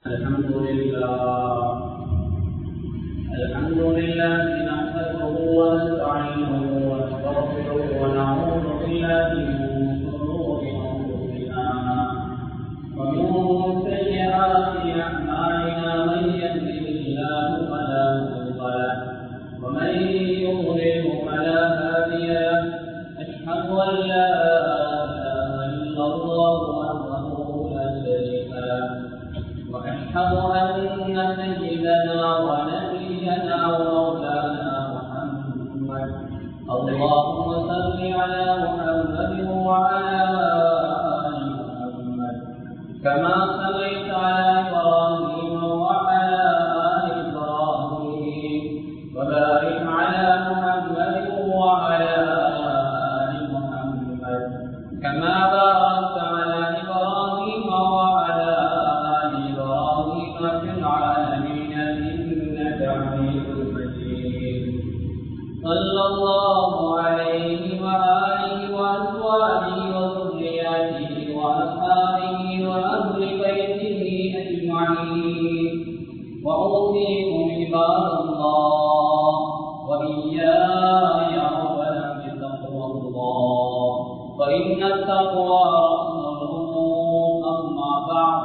الحمد لله نحمده ونستعينه ونستغفره ونعوذ بالله من شرور أنفسنا ومن سيئات أعمالنا من يهده الله فلا مضل له ومن يضلل فلا هادي له أشهد أن لا إله إلا الله وحده لا شريك له وأشهد أن سيدنا ونبينا ومولانا محمد اللهم صل على محمد وعلى آل محمد كما صليت على إبراهيم وعلى آل إبراهيم وبارك على محمد وعلى آل محمد كما باركت على إبراهيم وعلى آل إبراهيم في العالمين إنك حميد مجيد صلى الله عليه وآله وأزواجه وذرياته وأصحابه وأهل بيته أجمعين وأوصيكم عباد الله وإياي أولا بتقوى الله فإن التقوى رأس الأمور أما بعد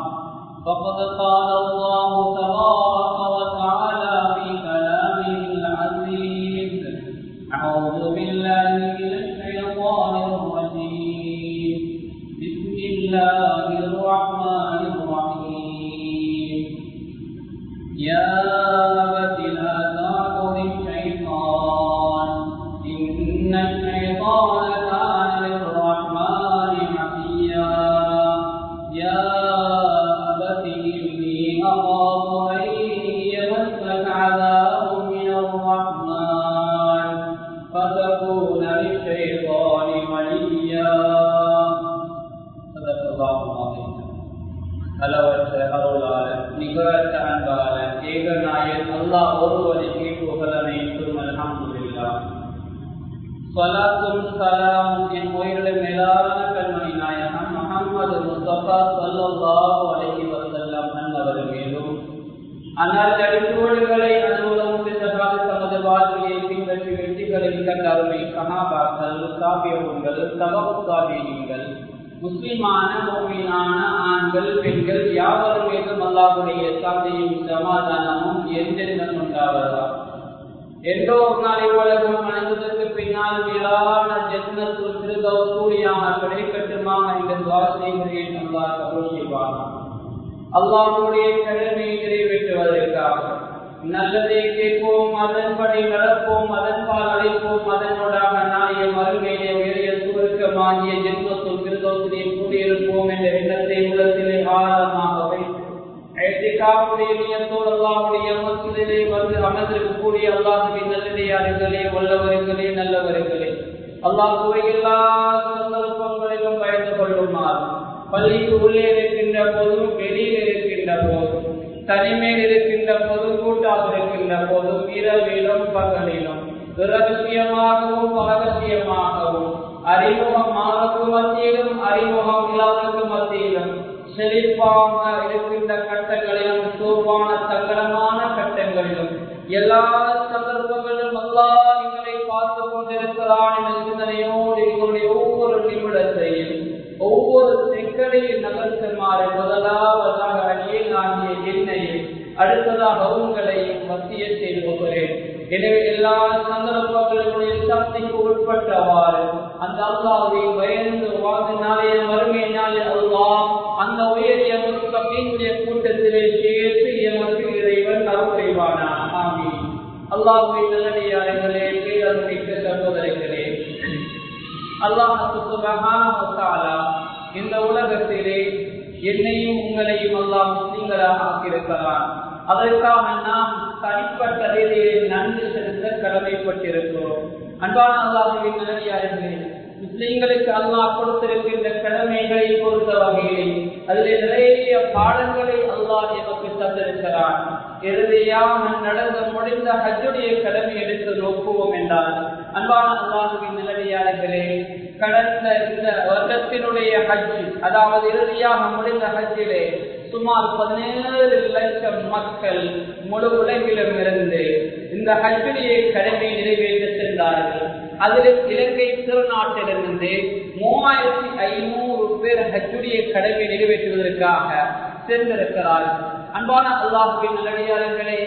فقد قال الله تبارك وتعالى في كلامه العزيز أعوذ بالله من الشيطان الرجيم بسم الله الرحمن الرحيم يا أبت لا تعبد الشيطان إن الشيطان كان للرحمن عصيا يا أبت إني أخاف أن يمسك عذاب من الرحمن فتكون للشيطان وليا صدق الله العظيم அளவற்ற அருளாளர் நிகரற்ற அன்பாளர் ஏகநாயகன் அல்லாஹ் ஒருவனுக்கே புகழனைத்தும் அல்ஹம்துலில்லாஹ் ஸலாத்தும் ஸலாமும் என் உயிரிழந்த மேலான கண்மணி நாயகம் முஹம்மது முஸ்தபா ஸல்லல்லாஹு அலைஹி வஸல்லம் அன்னவர் மீதும் அன்னார் அடிப்போடுகளை அனுபவம் சென்றதாக தமது வாழ்க்கையை பின்பற்றி வெற்றிகளை கண்ட அருமை சஹாபாக்கள் தாபியீன்கள் தபஉ தாபியீன்கள் முஸ்லிமான முஃமினான ஆண்கள் பெண்கள் யாவரும் மீதும் அல்லாஹ்வுடைய சாந்தியும் சமாதானமும் என்றென்றும் உண்டாவதாக. எந்தோ ஒரு நாளை உலகம் அனைவதற்கு பின்னால் மேலான ஜன்னத்துல் ஃபிர்தௌஸ் கூலியாக கிடைக்கட்டுமாக என்று துஆ செய்கிறேன். அல்லாஹ் கபூல் செய்வானாக. அல்லாஹ்வுடைய கடமையை நிறைவேற்றுவதற்காக நல்லதை கேட்போம், அதன்படி நடப்போம், அதன்பால் அழைப்போம், அதனோடாக நாளைய மறுமையிலே உயரிய சுவர்க்கமாகிய ஜன்னத்துல் ஃபிர்தௌஸிலே கூடியிருப்போம் என்ற எண்ணத்தை உள்ளத்திலே ஆழமாக வைத்து இஹ்திகாஃபுடைய நியத்தோடு அல்லாஹ்வுடைய மஸ்ஜிதிலே வந்து அமர்ந்திருக்கக்கூடிய அல்லாஹ்வின் நல்லடியார்களே, வல்லவர்களே, நல்லவர்களே, அல்லாஹ்வுடைய எல்லா சந்தர்ப்பங்களிலும் பயந்து கொள்ளுமாறு பள்ளிக்கு உள்ளே இருக்கின்ற போதும் வெளியில் இருக்கின்ற போதும் தனிமையில் இருக்கின்ற போதும் கூட்டாக இருக்கின்ற போதும் இரவிலும் பகலிலும் ரகசியமாகவும் ரகசியமாகவும் அறிமுகமாகவும் மத்தியிலும் அறிமுகம் இல்லாதவர்களுக்கு மத்தியிலும் செழிப்பாக இருக்கின்ற கட்டங்களிலும் சோர்வான சங்கடமான கட்டங்களிலும் எல்லா சந்தர்ப்பங்களிலும் அல்லாஹ் எங்களை பார்த்து கொண்டிருக்கிறான் என்ற சிந்தனையோடு எங்களுடைய ஒவ்வொரு நிமிடத்தையும் ஒவ்வொரு செங்கலையும் நகர்த்துமாறு முதலாவதாக அடியே நாங்கிய என்னையும் அடுத்ததாக உங்களையும் மத்திய செய்து கொள்கிறேன். எனவே எல்லா சந்தர்ப்பங்களுடைய சக்திக்கு உட்பட்டவாறு அந்த அல்லாஹ்வை பயந்து வாழ்ந்து நாளைய மறுமை நாளில் அல்லாஹ் அந்த உயரிய முஸ்லிம்களுடைய கூட்டத்திலே சேர்த்து எமக்கு இறைவன் அருள் புரிவானாக. ஆமீன். அல்லாஹ்வின் நல்லடியார்களே, பேரருமிக்க சகோதரர்களே, அல்லாஹ் சுப்ஹானஹு வ தஆலா இந்த உலகத்திலே என்னையும் உங்களையும் அல்லாஹ் முஸ்லிம்களாக ஆக்கியிருக்கிறான். அதற்காக நாம் தனிப்பட்ட ரீதியிலே நன்றி செலுத்த கடமைப்பட்டிருக்கிறோம். அன்பான அல்லாஹ்வின் நல்லடியார்களே, முஸ்லிம்களுக்கு அல்லாஹ் கொடுத்திருக்கின்ற கடமைகளை பொறுத்த வகையில் அதில் நிறைய பாடங்களை அல்லாஹ் எமக்கு தந்திருக்கிறான். இறுதியாக நடந்து முடிந்த ஹஜ்ஜுடைய கடமை எடுத்து நோக்குவோம் என்றால் அன்பான அல்லாஹ்வின் நல்லடியார்களே, கடந்த இந்த வருடத்தினுடைய ஹஜ், அதாவது இறுதியாக முடிந்த ஹஜ்ஜிலே சுமார் 17 லட்சம் மக்கள் முழு உலகிலும் இருந்து இந்த ஹஜ்ஜுடைய கடமையை நிறைவேற்ற சென்றார்கள். அதில் இலங்கை திருநாட்டிலிருந்து 3500 பேர் ஹஜ்ஜுடைய கடமையை நிறைவேற்றுவதற்காக சென்றிருக்கிறார்கள். அன்பான அல்லாஹ்வின் நல்லடியார்களே,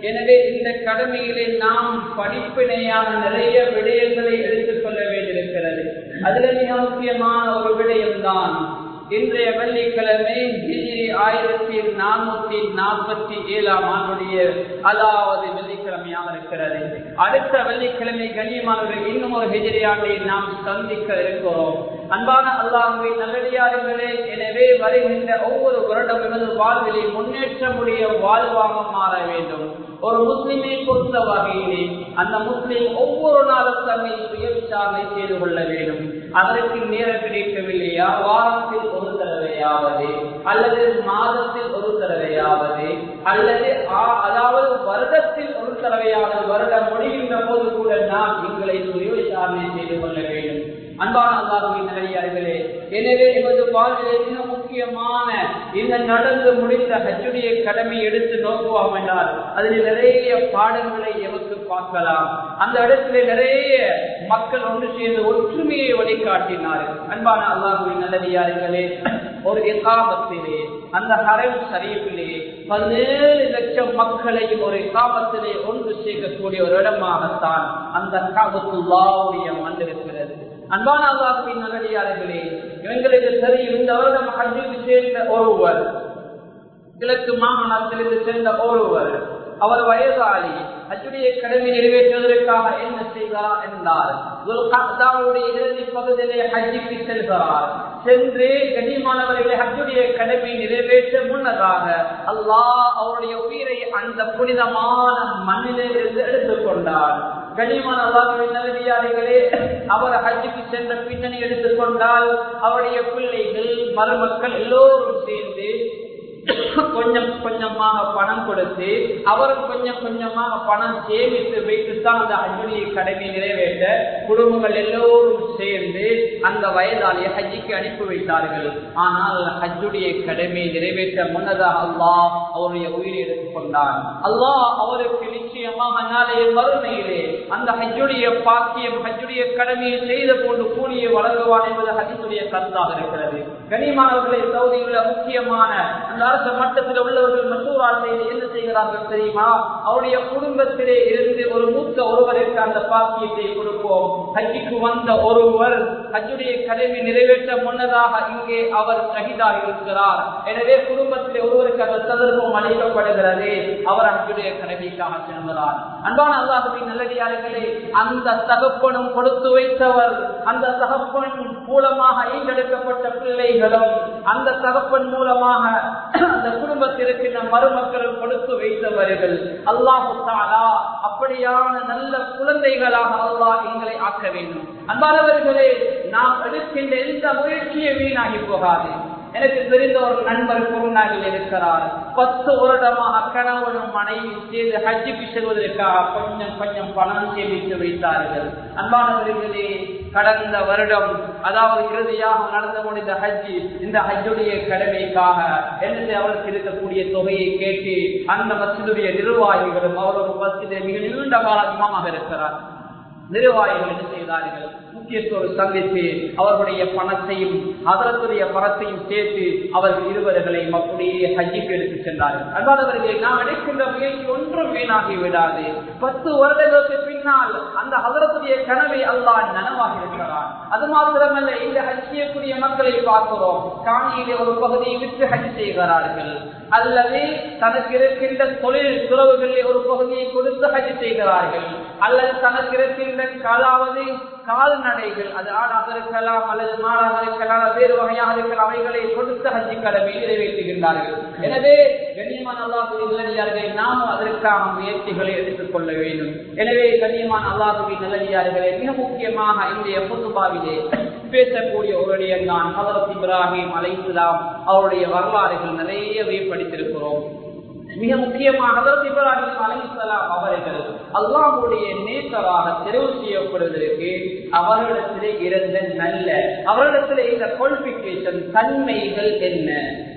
எனவே இந்த கடமையிலே நாம் படிப்பினையான நிறைய விடயங்களை எடுத்துக்கொள்ள வேண்டியிருக்கிறது. அதில் மிக முக்கியமான ஒரு விடயம்தான் இன்றைய வெள்ளிக்கிழமை 1447 ஆண்டுடைய அதாவது வெள்ளிக்கிழமையாக இருக்கிறது. அடுத்த வெள்ளிக்கிழமை கண்ணியமானவர்கள் இன்னும் ஒரு ஹிஜ்ரி ஆண்டை நாம் சந்திக்க இருக்கிறோம். அன்பான அல்லாஹ்வின் நல்லடியார்களே, எனவே வருகின்ற ஒவ்வொரு வருடம் எமது வாழ்விலே முன்னேற்றமுடைய வாழ்வாக மாற வேண்டும். ஒரு முஸ்லிமை பொறுத்த வகையிலே அந்த முஸ்லிம் ஒவ்வொரு நாளும் தன்னை சுய விசாரணை செய்து கொள்ள வேண்டும். அதற்கு நேரம் கிடைக்கவில்லையா, வாரத்தில் ஒரு தடவையாவது அல்லது மாதத்தில் ஒரு தடவையாவது அல்லது அதாவது வருடத்தில் ஒரு தடவையாவது வருடம் முடிகின்ற போது கூட நாம் எங்களை சுய விசாரணை செய்து கொள்ள வேண்டும். அன்பான அல்லாஹ்வின் நல்லடியார்களே, எனவே எமது வாழ்விலே மிக முக்கியமான இந்த நடந்து முடிந்த ஹஜ்ஜுடைய கடமை எடுத்து நோக்குவோம் என்றால் அதில் நிறைய பாடங்களை எமக்கு பார்க்கலாம். அந்த இடத்திலே நிறைய மக்கள் ஒன்று சேர்ந்து ஒற்றுமையை வழிகாட்டினார்கள். அன்பான அல்லாஹ்வின் நல்லடியார்களே, ஒரு இகாமத்திலே அந்த ஹரம் ஷரீஃபிலே 17 லட்சம் மக்களையும் ஒரு இகாமத்திலே ஒன்று சேர்க்கக்கூடிய ஒரு இடமாகத்தான் அந்த கஅபத்துல்லாஹ்வுடைய மண் இருக்கிறது. அன்பான அல்லாஹ்வின் நல்லடியார்களே, இவங்களுக்கு தெரியும் இந்த வருடம் ஹஜ்ஜுக்கு சேர்ந்த ஒருவர், கிழக்கு மாகாணத்திலிருந்து சேர்ந்த ஒருவர், அவர் வயதாளி, ஹஜ்ஜுடைய கடமை நிறைவேற்றுவதற்காக என்ன செய்கிறார் என்றால் துல்கஅதாவுடைய இறுதி பகுதியிலே ஹஜ்ஜுக்கு செல்கிறார். சென்று கண்ணியமானவர்களை ஹஜ்ஜுடைய கடமை நிறைவேற்ற முன்னதாக அல்லாஹ் அவருடைய உயிரை அந்த புனிதமான மண்ணிலே இருந்து எடுத்துக்கொண்டார். கண்ணியமான அல்லாஹ்வின் நல்லடியார்களே, அவர் ஹஜ்ஜுக்கு சென்ற பின்னணி எடுத்துக்கொண்டால் அவருடைய பிள்ளைகள் மருமக்கள் எல்லோரும் சேர்ந்து கொஞ்சம் கொஞ்சமாக பணம் கொடுத்து அவரும் கொஞ்சம் கொஞ்சமாக பணம் சேமித்து வைத்துத்தான் அந்த ஹஜ்ஜுடைய கடமை நிறைவேற்ற குடும்பங்கள் எல்லோரும் சேர்ந்து அந்த வயதாளியை ஹஜ்ஜுக்கு அனுப்பி வைத்தார்கள். ஆனால் ஹஜ்ஜுடைய கடமை நிறைவேற்ற முன்னதாக அல்லாஹ் அவருடைய உயிரை எடுத்துக்கொண்டார். அல்லாஹ் அவருக்கு நிச்சயமாக நாளைய மறுமையிலே அந்த ஹஜ்ஜுடைய பாக்கியம் ஹஜ்ஜுடைய கடமையை செய்த போன்று கூலியை வழங்குவான் என்பது ஹதீஸுடைய கருத்தாக இருக்கிறது. கனிமானவர்களை சவுதியில் முக்கியமான அந்த அரச மட்டத்தில் உள்ளவர்கள் மசூரா செய்து என்ன செய்கிறார்கள் தெரியுமா? அவருடைய குடும்பத்திலே இருந்து ஒரு மூத்த ஒருவருக்கு அந்த பாக்கியத்தை கொடுப்போம். ஹஜ்ஜுக்கு வந்த ஒருவர் ஹஜ்ஜுடைய கடமை நிறைவேற்ற முன்னதாக இங்கே அவர் ஷஹீதாக இருக்கிறார். எனவே குடும்பத்திலே ஒருவருக்கு அந்த சந்தர்ப்பம் அளிக்கப்படுகிறது. அவர் ஹஜ்ஜுடைய கடமைக்காக செல்கிறார். அன்பான அல்லாஹ்வின் நல்லடியார்களே, அந்த தகப்பனும் கொடுத்து வைத்தவர், அந்த தகப்பன் மூலமாக ஈண்டெடுக்கப்பட்ட பிள்ளைகளும் அந்த தகப்பன் மூலமாக அந்த குடும்பத்திற்கு நம் மருமக்களும் கொடுத்து வைத்தவர்கள். அல்லாஹ் தஆலா அப்படியான நல்ல குழந்தைகளாக அல்லாஹ் எங்களை ஆக்க வேண்டும். அன்பானவர்களே, நாம் எடுக்கின்ற எந்த முயற்சியை வீணாகி போகாது. எனக்கு தெரிந்த ஒரு நண்பர் குருநாகில் இருக்கிறார். 10 வருடமாக கணவனும் மனைவி சேர்ந்து ஹஜ்ஜுக்கு செல்வதற்காக கொஞ்சம் கொஞ்சம் பணம் சேமித்து வைத்தார்கள். அன்பானவர்களே, கடந்த வருடம் அதாவது இறுதியாக நடந்து முடிந்த ஹஜ்ஜி, இந்த ஹஜ்ஜுடைய கடமைக்காக என்று அவருக்கு இருக்கக்கூடிய தொகையை கேட்டு அந்த மஸ்ஜிதுடைய நிர்வாகிகளும் அவர் ஒரு மஸ்ஜிதை மிக நீண்ட காலமாக இருக்கிறார். நிர்வாகிகள் என்ன செய்தார்கள்? முக்கியத்துவம் சந்தித்து அவர்களுடைய பணத்தையும் அதற்குரிய பணத்தையும் சேர்த்து அவர்கள் இருவர்களையும் அப்படியே ஹஜ்ஜுக்கு எடுத்து சென்றார்கள். அன்பானவர்களே, நாம் எடுக்கின்ற முயற்சி ஒன்றும் வீணாகி விடாது. 10 வருடங்களுக்கு பின்னால் அந்த ஹஜ்ரத்துடைய கனவை அல்லாஹ் நனவாகி இருக்கிறார். அது மாத்திரமல்ல, இந்த ஹஜ் செய்யக்கூடிய மக்களை பார்க்கிறோம். காணியிலே ஒரு பகுதியை விட்டு ஹஜ் செய்கிறார்கள், அல்லது தனக்கு இருக்கின்ற தொழில் துறவுகளிலே ஒரு பகுதியை கொடுத்து ஹஜ் செய்கிறார்கள், அல்லது தனக்கு இருக்கின்ற காலாவது கால்நடைகள், அது ஆடாக இருக்கலாம் அல்லது மாடாக இருக்கலாம், வேறு வகையாக இருக்கலாம், அவைகளை கொடுத்து ஹஜ்ஜி கடமை நிறைவேற்றுகின்றார்கள். எனவே கண்ணியமான அல்லாஹ்வின் நல்லடியார்களை நாம் அதற்கான முயற்சிகளை எடுத்துக் கொள்ள வேண்டும். எனவே கண்ணியமான அல்லாஹ்வின் நல்லடியார்களை மிக முக்கியமாக இன்றைய குத்பாவிலே பேசக்கூடிய ஒரு விடயம் தான் ஹஜ்ரத் இப்ராஹிம் அலைஹிஸ்ஸலாம் அவருடைய வரலாறுகள் நிறையவே படித்திருக்கிறோம். மிக முக்கியமாக ஹஜ்ரத் இப்ராஹிம் அலைஹிஸ்ஸலாம் அவர்கள் அல்லாஹ்வுடைய நேசராக தெரிவு செய்யப்படுவதற்கு அவர்களிடத்திலே இருந்த நல்ல அவர்களிடத்திலே இந்த குவாலிஃபிகேஷன் தன்மைகள் என்ன?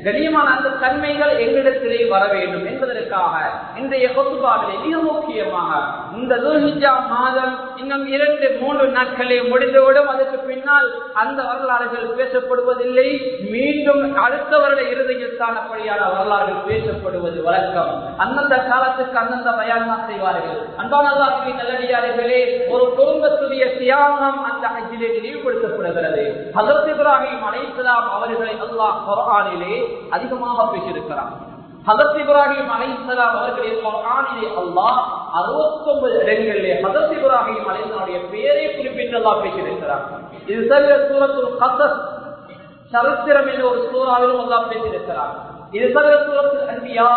கண்ணியமான அந்த தன்மைகள் எங்களிடத்திலே வர வேண்டும் என்பதற்காக இன்றைய கொத்துபாவிலே மிக முக்கியமாக இந்த துல்ஹிஜ்ஜா மாதம் இன்னும் 2-3 நாட்களே முடிந்துவிடும். அதற்கு பின்னால் அந்த வரலாறுகள் பேசப்படுவதில்லை. மீண்டும் அடுத்த வருட இறுதியில் தானப்படியான வரலாறுகள் பேசப்படுவது வழக்கம். அந்தந்த காலத்துக்கு அந்தந்த பயான் செய்வார்கள். அன்பான அல்லாஹ்வின் நல்லடியார்களே, ஒரு குடும்பத்துடைய தியாகம் அந்த ஹஜ்ஜிலே நினைவுபடுத்தப்படுகிறது. ஹஜ்ரத் இப்ராஹிம் அலைஹிஸ்ஸலாம் அவர்களை அல்லாஹ் குர்ஆனிலே அதிகமாக பேசியிருக்கிறார். ஹஜ்ரத் இப்ராஹிம் அலைஹிஸ்ஸலாம் அவர்களை குர்ஆனிலே அல்லாஹ் 69 இடங்களிலே ஹஜ்ரத் இப்ராஹிம் அலைஹிஸ்ஸலாமுடைய பெயரை குறிப்பிட்டு அல்லாஹ் பேசியிருக்கிறார். இது தவிர சூரத்துல் கஸஸ் சரித்திரம் என்ற ஒரு சூறாவிலும் அல்லாஹ் பேசியிருக்கிறார். இது தவிர சூரத்துல் அன்பியா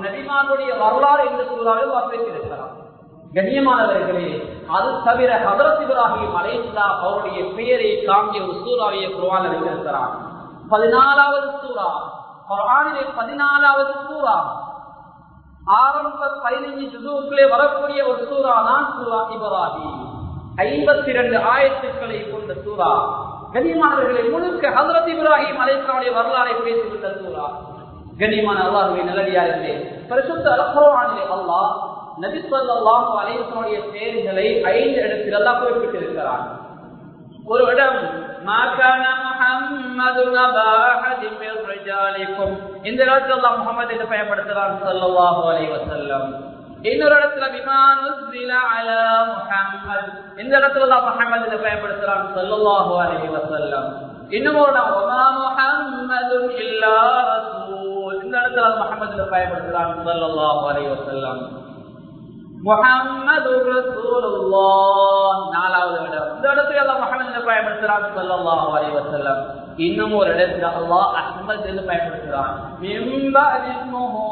நபிமார்களுடைய வரலாறு என்ற சூறாவிலும் அல்லாஹ் பேசியிருக்கிறார். கண்ணியமானவர்களே, அது தவிர ஹஜ்ரத் இப்ராஹிம் அலைஹிஸ்ஸலாம் அவருடைய பெயரை காமிய ஒரு சூறாவை குர்ஆனில் வைத்திருக்கிறார். 14வது சூரா, குர்ஆனிலே 14வது சூரா, ஆரம்ப 15 ஜுஸுக்களே வரக்கூடிய ஒரு சூரா தான் சூரா இப்ராஹிம். 52 ஆயத்துக்களை கொண்ட சூரா. கண்ணியமானவர்களே, முழுக்க ஹஜ்ரத் இப்ராஹிம் அலைஹிஸ்ஸலாமுடைய வரலாறை பேசுகின்ற சூரா. கண்ணியமான அல்லாஹ்வின் நல்லடியார்களே, பரிசுத்த அல் குர்ஆனிலே அல்லாஹ் நபி ஸல்லல்லாஹு அலைஹி வஸல்லம் பெயர்களை 5 இடத்தில் அல்லாஹ் குறிப்பிட்டிருக்கிறார். ஒரு இடம் மா கான முஹம்மதுன் அபா அஹதின் மின் ரிஜாலிக்கும், இந்த இடத்துல அல்லாஹ் முஹம்மது என்று பயன்படுத்துகிறார் ஸல்லல்லாஹு அலைஹி வஸல்லம். இன்னொரு இடத்துல பிமா நுஸ்ஸில அலா முஹம்மத், இந்த இடத்துல அல்லாஹ் முஹம்மது என்று பயன்படுத்துகிறார் ஸல்லல்லாஹு அலைஹி வஸல்லம். இன்னும் ஒரு இடம் வமா முஹம்மதுன் இல்லா ரசூல், இந்த இடத்துல அல்லாஹ் முஹம்மது என்று பயன்படுத்துகிறார் ஸல்லல்லாஹு அலைஹி வஸல்லம். முஹம்மது ரசூலுல்லாஹ், 4வது இடம், இந்த இடத்துல அல்லாஹ் முஹம்மது என்று பயன்படுத்துகிறார் ஸல்லல்லாஹு அலைஹி வஸல்லம். இன்னும் ஒரு இடத்துல அல்லாஹ் அஹ்மத் என்று பயன்படுத்துகிறார். மின் பஅதி இஸ்முஹு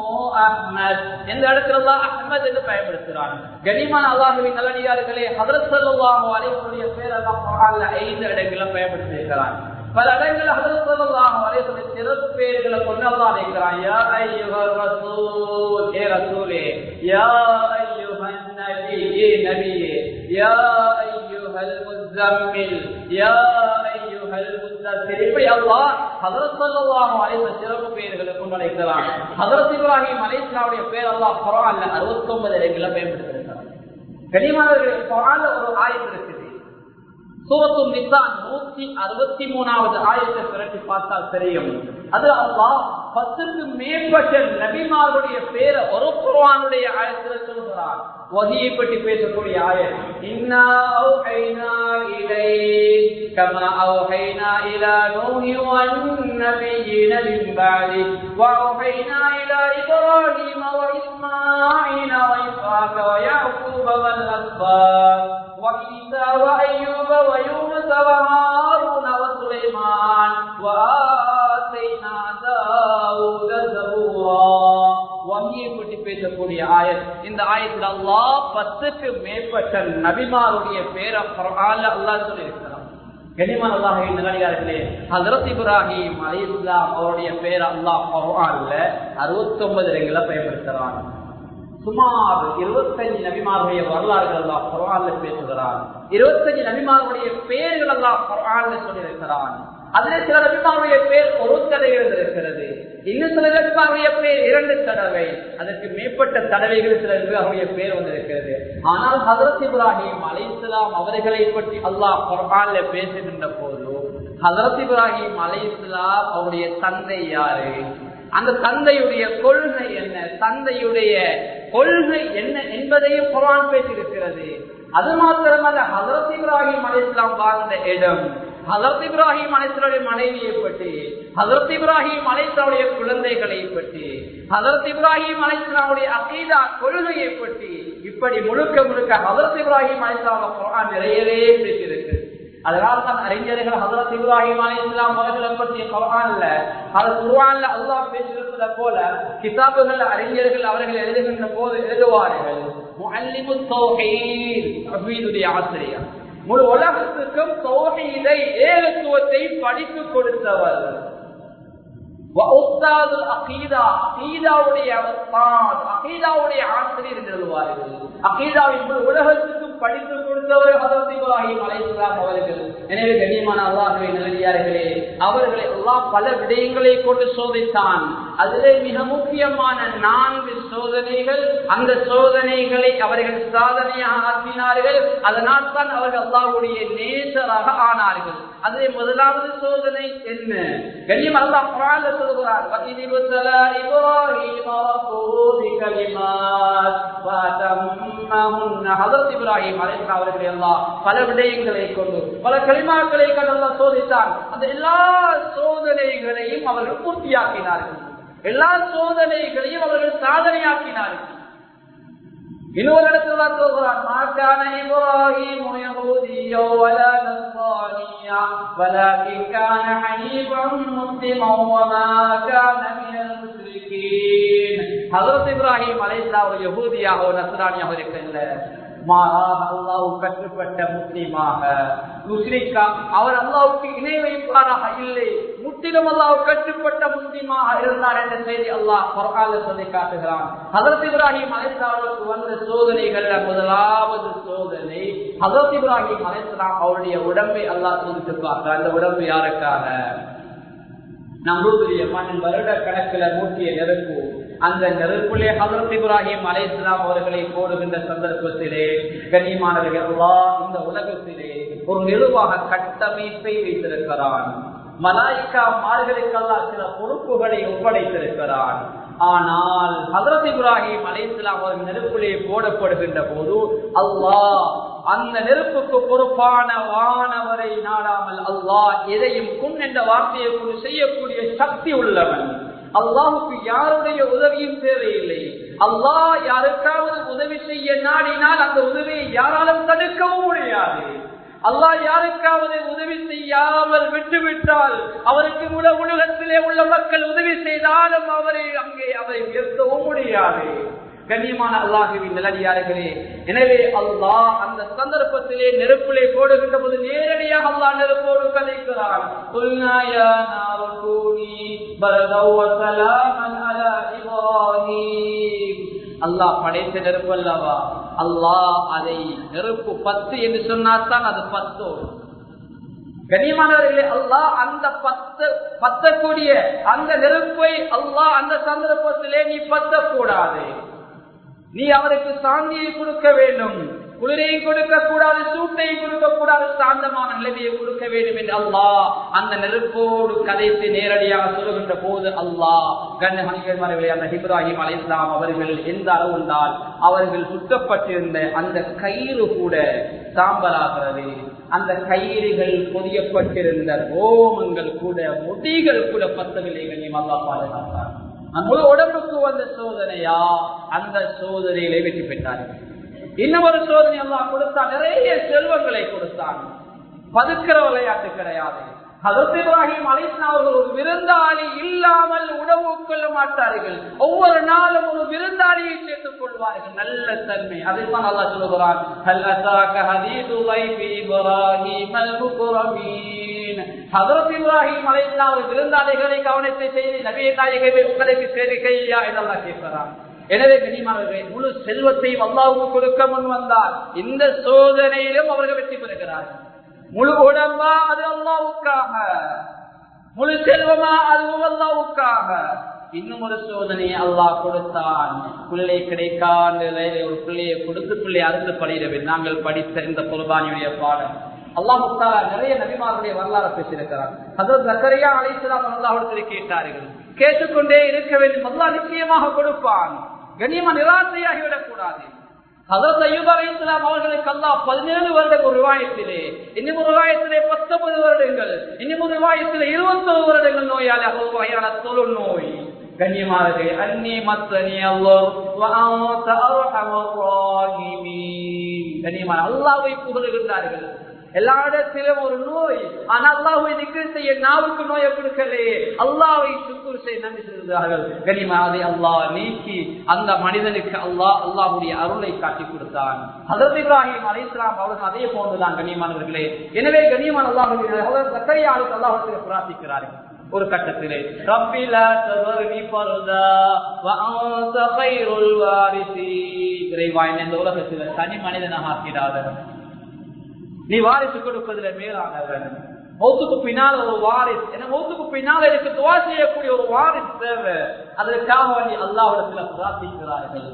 அஹ்மத், இந்த இடத்துல அல்லாஹ் அஹ்மத் என்று பயன்படுத்துகிறார். கனிமான அல்லாஹ்வின் நல்லடியார்களே, ஹஜ்ரத் ஸல்லல்லாஹு அலைஹி வஸல்லம் பேர் அல்லாஹ் குர்ஆன்ல 5 இடங்களில் பயன்படுத்தி இருக்கிறார். பல இடங்களில் ஹஜ்ரத் ஸல்லல்லாஹு அலைஹி வஸல்லம் சிறப்பு பெயர்களை கொண்டு அல்லாஹ் அழைக்கிறான். யா அய்யுஹர் ரசூல், ஏ ரசூலே. யா அய்யுஹன் நபி, ஏ நபியே. யா அய்யுஹல் முஸம்மில், யா அய்யுஹல் முத்தஸிர். இப்படி அல்லாஹ் ஹஜ்ரத் ஸல்லல்லாஹு அலைஹி வஸல்லம் சிறப்பு பெயர்களை கொண்டு அழைக்கிறான். ஹஜ்ரத் இப்ராஹிம் அலைஹிஸ்ஸலாமுடைய பெயர் அல்லாஹ் குர்ஆன்ல 69 இடங்களில் பயன்படுத்தியிருக்கிறார். கனிமானவர்களே, குர்ஆன்ல ஒரு ஆயத் இருக்குது, சூரத்துன் நிசா 163வது ஆயத்தை பிரட்டி பார்த்தால் தெரியும். அது அல்லாஹ் 10க்கு மேற்பட்ட நபிமார்களுடைய பேரை ஒரு குர்ஆனுடைய ஆயத்தில் சொல்கிறார். வஹியை பற்றி பேசக்கூடிய ஆயத், இன்னா அவ்ஹைனா இலைக் கமா அவ்ஹைனா இலா நூஹி வன் நபிய்யின மின் பஅதி வ அவ்ஹைனா இலா இப்ராஹீம வ இஸ்மாஈல வ இஸ்ஹாக வ யாக்கூப வல் அஸ்பாத் وعيسى وأيوب ويونس وهارون وسليمان وآتينا داود زبورا. வங்கியை பற்றி பேசக்கூடிய ஆயத். இந்த ஆயத்தில் அல்லாஹ் 10க்கு மேற்பட்ட நபிமாருடைய பேரை குர்ஆன்ல அல்லாஹ் சொல்லியிருக்கிறார். கனிமான அல்லாஹ்வின் நல்லடியார்களே, ஹஜ்ரத் இப்ராஹிம் அலைஹிஸ்ஸலாம் அவருடைய பேரை அல்லாஹ் குர்ஆன்ல 69 இடங்களில் பயன்படுத்துகிறான். சுமார் 25 நபிமார்களுடைய வரலாறுகள் அல்லாஹ் குர்ஆன்ல பேசுகிறான். 25 நபிமார்களுடைய பெயர்கள் அல்லாஹ் குர்ஆன்ல சொல்லியிருக்கிறான். அதிலே சில நபிமார்களுடைய பேர் ஒரு தடவை இருக்கிறது, இன்னும் சில நபிமார்களுடைய பேர் 2 தடவை, அதற்கு மேற்பட்ட தடவைகள் சில நபிமார்களுடைய பேர் வந்திருக்கிறது. ஆனால் ஹஜ்ரத் இப்ராஹிம் அலைஹிஸ்ஸலாம் அவர்களை பற்றி அல்லாஹ் குர்ஆன்ல பேசுகின்ற போது ஹஜ்ரத் இப்ராஹிம் அலைஹிஸ்ஸலாம் அவருடைய தந்தை யாரு, அந்த தந்தையுடைய கொள்கை என்ன, தந்தையுடைய கொள்கை என்ன என்பதையும் குர்ஆன் பேசியிருக்கிறது. அது மாத்திரமல்ல, ஹஜ்ரத் இப்ராஹிம் அலைஹிஸ்ஸலாம் வாழ்ந்த இடம், ஹஜ்ரத் இப்ராஹிம் அலைஹிஸ்ஸலாமுடைய மனைவியை பற்றி, ஹஜ்ரத் இப்ராஹிம் அலைஹிஸ்ஸலாமுடைய குழந்தைகளை பற்றி, ஹஜ்ரத் இப்ராஹிம் அலைஹிஸ்ஸலாமுடைய அகீதா கொள்கையை பற்றி, இப்படி முழுக்க முழுக்க ஹஜ்ரத் இப்ராஹிம் அலைஹிஸ்ஸலாம் குர்ஆன் நிறையவே பேசியிருக்கு. அதனால் தான் அறிஞர்கள் ஹஜ்ரத் இப்ராஹிம் அலைஹிஸ்ஸலாம் அவர்களை பற்றி குர்ஆன்ல அல்லாஹ் பேசியிருப்பதை போல கிதாபுகள் அறிஞர்கள் அவர்கள் எழுதுகின்ற போது எழுதுவார்கள், முஅல்லிமுத் தௌஹீத், தௌஹீதுடைய ஆசிரியர், முழு உலகத்துக்கும் தௌஹீதை ஏகத்துவத்தை படித்து கொடுத்தவர். ஆசிரியர் என்று சொல்வார்கள். அகீதாவின் உலகத்துக்கும் படித்து கொடுத்தவர் ஹஜ்ரத் இப்ராஹிம் அலைஹிஸ்ஸலாம் அவர்கள். எனவே கண்ணியமான அல்லாஹ்வின் நல்லடியார்களே, அவர்களை அல்லாஹ் பல விடயங்களை கொண்டு சோதித்தான். அதிலே மிக முக்கியமான 4 சோதனைகள். அந்த சோதனைகளை அவர்கள் சாதனையாக ஆக்கினார்கள். அதனால் தான் அவர்கள் அல்லாஹ்வுடைய நேசராக ஆனார்கள். அதிலே முதலாவது சோதனை என்ன? கண்ணியம் அல்லாஹ் குர்ஆன்ல சொல்கிறார், வஇதிபுத்தலா இப்ராஹீம ரப்புஹு பிகலிமாத் ஃபதம்மஹுன்ன. ஹஜ்ரத் இப்ராஹிம் அலைஹிஸ்ஸலாம் அவர்களை அல்லாஹ் பல விடயங்களை கொண்டு, பல கலிமாக்களை கொண்டு அல்லாஹ் சோதித்தான். அந்த எல்லா சோதனைகளையும் அவர்கள் பூர்த்தியாக்கினார்கள். எல்லா சோதனைகளையும் அவர்கள் சாதனையாக்கினார்கள். இன்னொரு இடத்துல சொல்கிறார், மாகான இப்ராஹீம் யஹூதிய்யா வலா நஸ்ரானிய்யா வலாகின் கான ஹனீஃபன் முஸ்லிமன் வமா கான மினல் முஷ்ரிகீன். ஹஜ்ரத் இப்ராஹிம் அலைஹிஸ்ஸலாம் ஒரு யஹூதியாகவோ நஸ்ரானியாகவோ இருக்கவில்லை. மாறாக அல்லாஹ்வுக்கு கட்டுப்பட்ட முஸ்லிமாக, முஸ்லிக்கா அவர் அல்லாஹ்வுக்கு இணை வைப்பாராக இல்லை, முற்றிலும் அல்லாஹ்வுக்கு கட்டுப்பட்ட முஸ்லிமாக இருந்தார் என்ற செய்தி அல்லாஹ் குர்ஆன்ல சொல்லி காட்டுகிறான். ஹஜ்ரத் இப்ராஹிம் அலைஹிஸ்ஸலாமுக்கு வந்த சோதனைகள்ல முதலாவது சோதனை, ஹஜ்ரத் இப்ராஹிம் அலைஹிஸ்ஸலாம் அவருடைய உடம்பை அல்லாஹ் சோதித்து பார்த்தார். அந்த உடம்பு யாருக்காக? நம்முடைய மண் வருட கணக்கில் மூட்டிய நெருப்பு. அந்த நெருப்பிலே ஹஜ்ரத் இப்ராஹிம் அலைஹிஸ்ஸலாம் அவர்களை போடுகின்ற சந்தர்ப்பத்திலே கண்ணியமானவர்கள் அல்லாஹ் இந்த உலகத்திலே ஒரு நிறுவாக கட்டமைப்பை வைத்திருக்கிறான். மலாயிகா மார்களுக்கு அல்லாஹ் சில பொறுப்புகளை ஒப்படைத்திருக்கிறான். ஆனால் ஹஜ்ரத் இப்ராஹிம் அலைஹிஸ்ஸலாம் அவர்கள் நெருப்பிலே போடப்படுகின்ற போது அல்லாஹ் அந்த நெருப்புக்கு பொறுப்பான வானவரை நாடாமல் அல்லாஹ் எதையும் குன் என்ற வார்த்தையை கொண்டு செய்யக்கூடிய சக்தி உள்ளவன். அல்லாஹுக்கு யாருடைய உதவியும் தேவையில்லை. அல்லாஹ் யாருக்காவது உதவி செய்ய நாடினால் அந்த உதவியை யாராலும் தடுக்கவும் முடியாது. அல்லாஹ் யாருக்காவது உதவி செய்யாமல் விட்டுவிட்டால் அவருக்கு உலகத்திலே உள்ள மக்கள் உதவி செய்தாலும் அவரை உயர்த்தவும் முடியாது. கண்ணியமான அல்லாஹ்வின் நல்லடியார்களே, எனவே அல்லாஹ் அந்த சந்தர்ப்பத்திலே நெருப்பிலே போடுகின்ற போது நேரடியாக அல்லாஹ் நெருப்போடு கலைக்கிறான். அல்லாஹ் படைத்த நெருப்பு அல்லவா, அல்லாஹ் அதை நெருப்பு 10 என்று சொன்னால்தான் அது 10. கண்ணியமானவர்களே, அல்லாஹ் அந்த பத்தக்கூடிய அந்த நெருப்பை அல்லாஹ் அந்த சந்தர்ப்பத்திலே நீ பத்தக்கூடாது. நீ அவருக்கு சாந்தியை கொடுக்க வேண்டும், குளிரையும் கொடுக்க கூடாது, சூட்டையும் கொடுக்க கூடாது, சாந்தமான நிலைமையை கொடுக்க வேண்டும் என்று அல்லாஹ் அந்த நெருப்போடு கதைத்து நேரடியாக சொல்லுகின்ற போது அல்லாஹ் கண்ணியமானவர்களே, அந்த இப்ராஹிம் அலைஹிஸ்ஸலாம் அவர்கள் எந்த அளவு என்றால் அவர்கள் சுட்டப்பட்டிருந்த அந்த கயிறு கூட சாம்பலாகிறது. அந்த கயிறுகள் பொதியப்பட்டிருந்த ரோமங்கள் கூட, முடிகள் கூட பத்தவில்லை. கண்ணியம் அல்லாஹ் பாதுகாத்தார். முழு உடம்புக்கு வந்த சோதனையா, அந்த சோதனைகளை வெற்றி பெற்றார்கள். இன்னொரு சோதனை அல்லாஹ் கொடுத்தான், நிறைய செல்வங்களை கொடுத்தான். பதுக்கிற விளையாட்டு கிடையாது. ஹஜ்ரத் இப்ராஹிம் அலைஹிஸ்ஸலாம் அவர்கள் ஒரு விருந்தாளி இல்லாமல் உணவு கொள்ள மாட்டார்கள். ஒவ்வொரு நாளும் ஒரு விருந்தாளியை சேர்த்துக் கொள்வார்கள். நல்ல தன்மை. அதைத்தான் அல்லாஹ் சொல்கிறான், ஹல் அஸாக ஹதீது லைஃபி இப்ராஹிம் அல் முக்ரமீன். ஹஜ்ரத் இப்ராஹிம் அலைஹிஸ்ஸலாம் அவர்கள் விருந்தாளிகளை கவனித்து செய்தி நபியே நாயகமே உங்களுக்கு தெரிவிக்கையா என்று அல்லாஹ் கேட்கிறான். எனவே கண்ணியமானவர்களே, முழு செல்வத்தையும் அல்லாஹ்வுக்கு கொடுக்க முன் வந்தால் இந்த சோதனையிலும் அவர்கள் வெற்றி பெறுகிறார்கள். முழு உடம்பா அது அல்லாஹ்வுக்காக, முழு செல்வமா அதுவும் அல்லாஹ்வுக்காக. இன்னும் ஒரு சோதனையை அல்லாஹ் கொடுத்தான். பிள்ளை கிடைக்காத ஒரு பிள்ளையை கொடுத்து பிள்ளை அறுத்து பணியிடவில் நாங்கள் படித்த இந்த குர்பானியுடைய பாடம் அல்லாஹ் தஆலா நிறைய நபிமார்களுடைய வரலாறு பேசியிருக்கிறார். ஹஜ்ரத் ஜக்கரியா அலைஹிஸ்ஸலாம் அல்லாஹ்விடத்தில் கேட்டார்கள். கேட்டுக்கொண்டே இருக்க வேண்டும், அல்லாஹ் நிச்சயமாக கொடுப்பான். கண்ணியமா நிராசையாகிவிடக் கூடாது. ஹஜ்ரத் அய்யூப் அலைஹிஸ்ஸலாம் அவர்களுக்கு அல்லாஹ் 17 வருடம் ஒரு ரிவாயத்திலே, இன்னும் ஒரு ரிவாயத்திலே 19 வருடங்கள், இன்னும் ஒரு ரிவாயத்திலே 21 வருடங்கள் நோயாளி, வகையான தொழுநோய். கண்ணியமானது அன்னி மத்தனி அல்லாஹ் வ அன்த அர்ஹமர் ராஹிமீன். கண்ணியமான அல்லாஹ்வை புகழுகின்றார்கள். எல்லா இடத்திலும் ஒரு நோய், ஆனால் அல்லாஹ்வை திக்ர் செய்ய நாவுக்கு நோயை கொடுக்கலே, அல்லாஹ்வை சுக்ர் செய்ய நன்றி செலுத்துகிறார்கள். கனிமாதை அல்லாஹ் நீக்கி அந்த மனிதனுக்கு அல்லாஹ்வுடைய அருளை காட்டி கொடுத்தான். ஹஜ்ரத் இப்ராஹிம் அலைஹிஸ்ஸலாம் அவர்கள் அதே போன்றுதான் கண்ணியமானவர்களே. எனவே கண்ணியமான அல்லாஹ்வுடைய ஹஜ்ரத் ஜக்கரியா அலைஹிஸ்ஸலாம் பிரார்த்திக்கிறார்கள். ஒரு கட்டத்திலே ரப்பி லா தஸர்னி ஃபர்தா வ அன்த கைருல் வாரிஸீன், இறைவா என்னை இந்த உலகத்தில் தனி மனிதனாக ஆக்கிடாத, நீ வாரிசு கொடுப்பதில் மேலானவன். மௌத்துக்கு பின்னால் ஒரு வாரிஸ், மௌத்துக்கு பின்னால் எனக்கு துவா செய்யக்கூடிய ஒரு வாரிஸ் தேவை. அதற்காக வேண்டி அல்லாஹ்விடத்தில் பிரார்த்திக்கிறார்கள்.